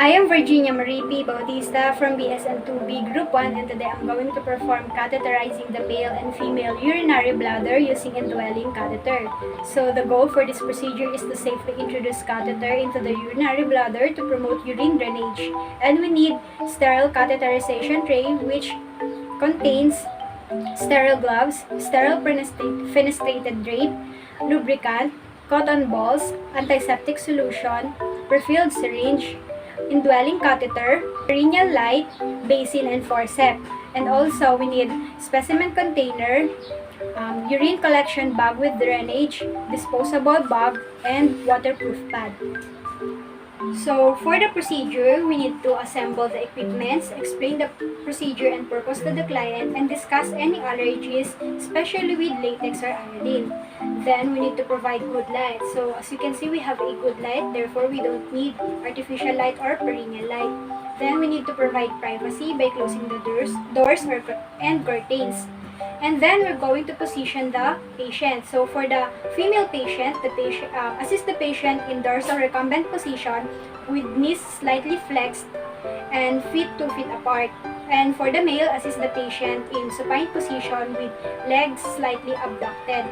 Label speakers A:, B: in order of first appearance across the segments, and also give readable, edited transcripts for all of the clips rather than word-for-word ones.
A: I am Virginia Marie P. Bautista from BSN 2B Group 1, and today I'm going to perform catheterizing the male and female urinary bladder using Indwelling catheter. So the goal for this procedure is to safely introduce catheter into the urinary bladder to promote urine drainage. And we need sterile catheterization tray which contains sterile gloves, sterile fenestrated drape, lubricant, cotton balls, antiseptic solution, prefilled syringe, indwelling catheter, perineal light, basin, and forceps. And also, we need specimen container, urine collection bag with drainage, disposable bag, and waterproof pad. So, for the procedure, we need to assemble the equipments, explain the procedure and purpose to the client, and discuss any allergies, especially with latex or iodine. Then, we need to provide good light. So, as you can see, we have a good light, therefore, we don't need artificial light or perineal light. Then, we need to provide privacy by closing the doors and curtains. And then we're going to position the patient. So for the female patient, assist the patient in dorsal recumbent position with knees slightly flexed and feet 2 feet apart. And for the male, assist the patient in supine position with legs slightly abducted.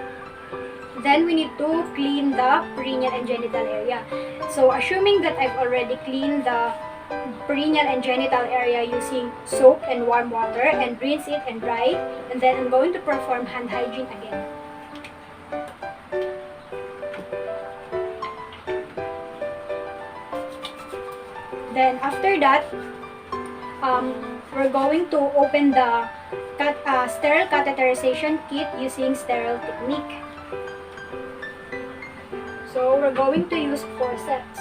A: Then we need to clean the perineal and genital area. So assuming that I've already cleaned the perineal and genital area using soap and warm water and rinse it and dry, and then I'm going to perform hand hygiene again. Then after that, we're going to open the sterile catheterization kit using sterile technique. So we're going to use forceps.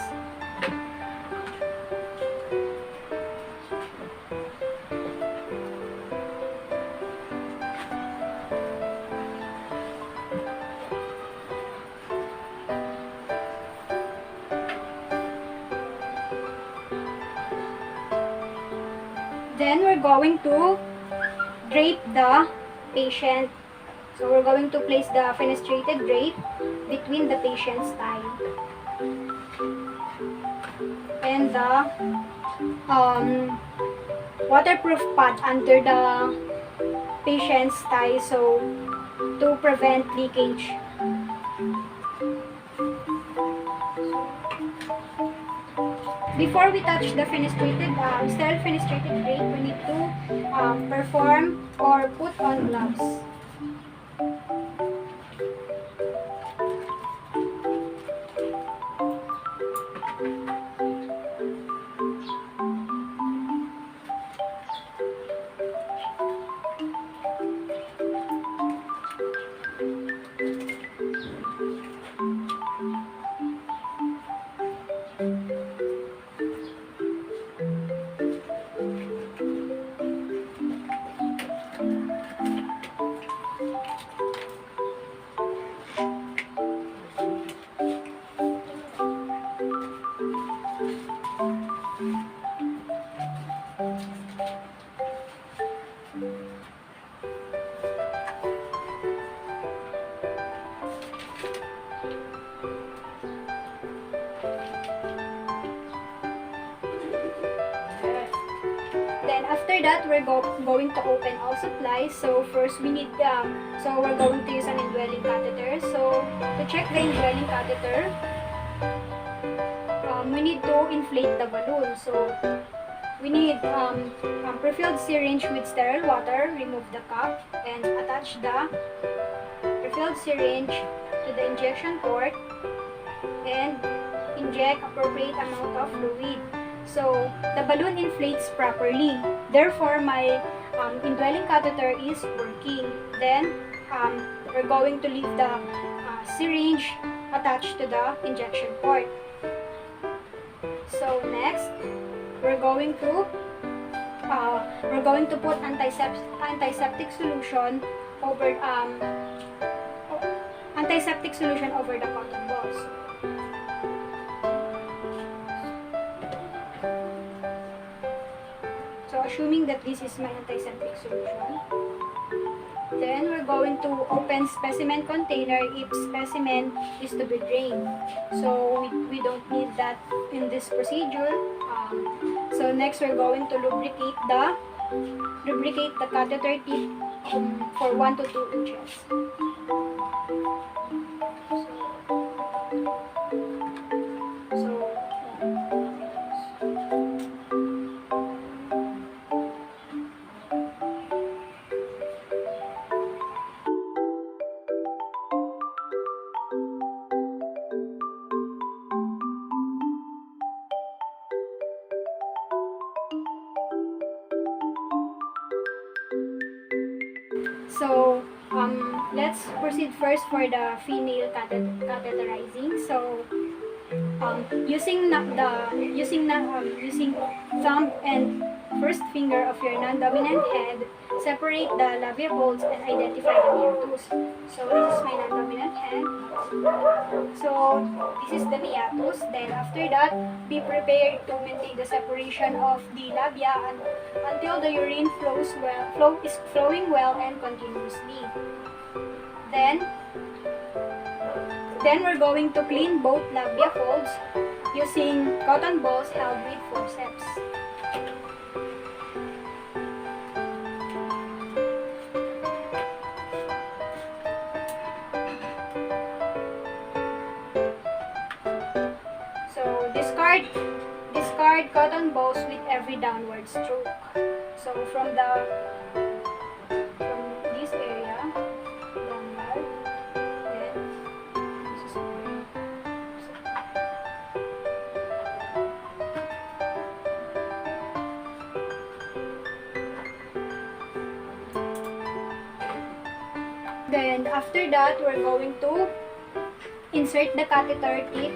A: Then we're going to drape the patient. So we're going to place the fenestrated drape between the patient's thigh and the waterproof pad under the patient's thigh, so to prevent leakage. Before we touch the sterile fenestrated drape, we need to perform or put on gloves. Then after that, we're going to open all supplies. So first we need, so we're going to use an indwelling catheter. So to check the indwelling catheter, we need to inflate the balloon. So we need prefilled syringe with sterile water. Remove the cap and attach the prefilled syringe to the injection port and inject appropriate amount of fluid. So the balloon inflates properly. Therefore, my indwelling catheter is working. Then we're going to leave the syringe attached to the injection port. So next, we're going to put antiseptic solution over the cotton balls. So assuming that this is my antiseptic solution, then we're going to open specimen container if specimen is to be drained. So we don't need that in this procedure. So next we're going to lubricate the catheter tip for 1 to 2 inches. So let's proceed first for the female catheterizing. So using thumb and first finger of your non-dominant hand, separate the labia folds and identify the meatus. So this is my non-dominant hand. So this is the meatus. Then after that, be prepared to maintain the separation of the labia until the urine is flowing well and continuously. Then we're going to clean both labia folds using cotton balls held with forceps. So discard cotton balls with every downward stroke. So from this area downward, then this is Then after that, we're going to insert the catheter tip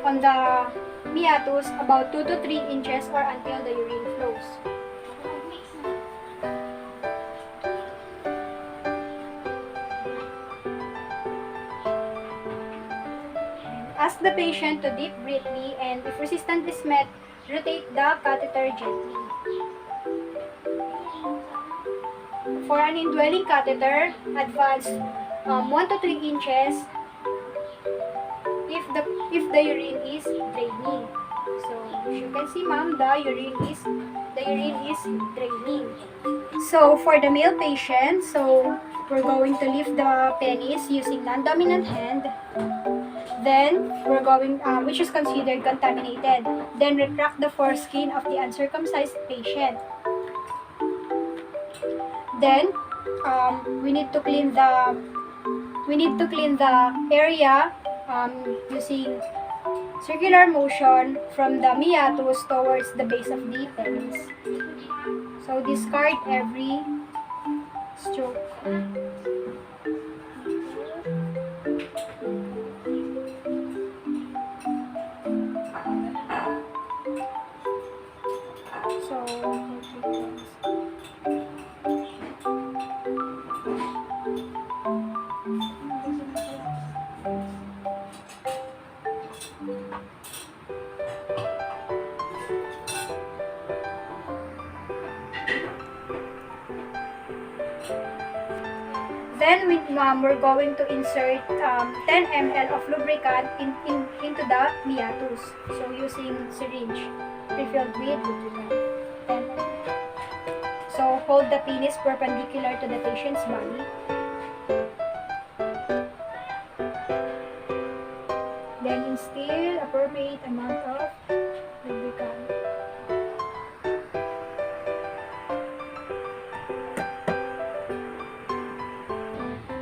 A: on the meatus about 2 to 3 inches or until the urine flows. Ask the patient to dip briefly, and if resistance is met, rotate the catheter gently. For an indwelling catheter, advance 1 to 3 inches if the urine is draining. So as you can see, ma'am, the urine is draining. So for the male patient, so we're going to lift the penis using non-dominant hand. Then we're going, which is considered contaminated. Then retract the foreskin of the uncircumcised patient. Then we need to clean the area using circular motion from the meatus towards the base of the penis. So discard every stroke. Then we're going to insert 10 ml of lubricant into the meatus. So using syringe refilled with lubricant. 10 ml. So hold the penis perpendicular to the patient's body. Then instill appropriate amount of lubricant.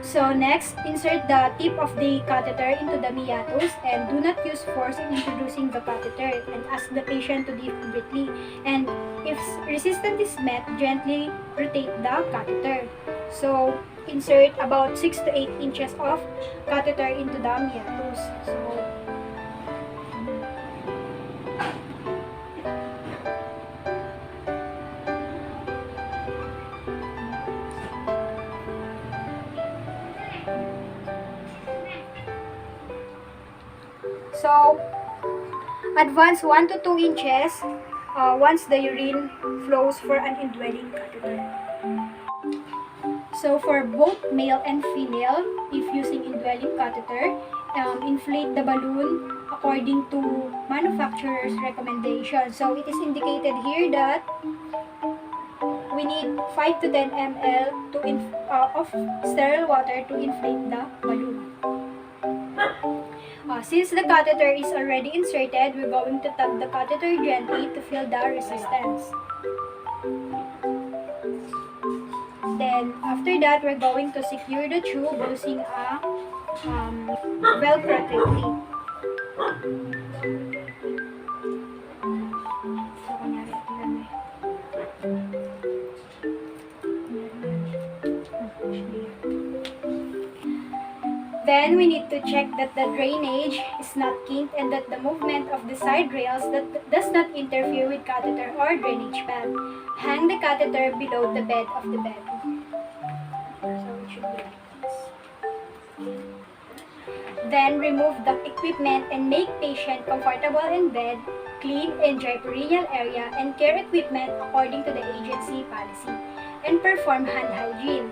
A: So next, insert the tip of the catheter into the meatus and do not use force in introducing the catheter, and ask the patient to dip briefly. And if resistance is met, gently rotate the catheter. So insert about 6 to 8 inches of catheter into the meatus. So advance 1 to 2 inches once the urine flows for an indwelling catheter. So for both male and female, if using indwelling catheter, inflate the balloon according to manufacturer's recommendation. So it is indicated here that we need 5 to 10 ml of sterile water to inflate the balloon. Since the catheter is already inserted, we're going to tap the catheter gently to feel the resistance. Then, after that, we're going to secure the tube using a Velcro tape. Then we need to check that the drainage is not kinked and that the movement of the side rails does not interfere with catheter or drainage path. Hang the catheter below the bed of the bed. So it should be like this. Then remove the equipment and make patient comfortable in bed, clean and dry perineal area, and care equipment according to the agency policy, and perform hand hygiene.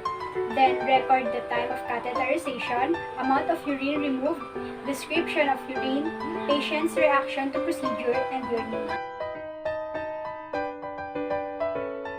A: Then record the time of catheterization, amount of urine removed, description of urine, patient's reaction to procedure, and your name.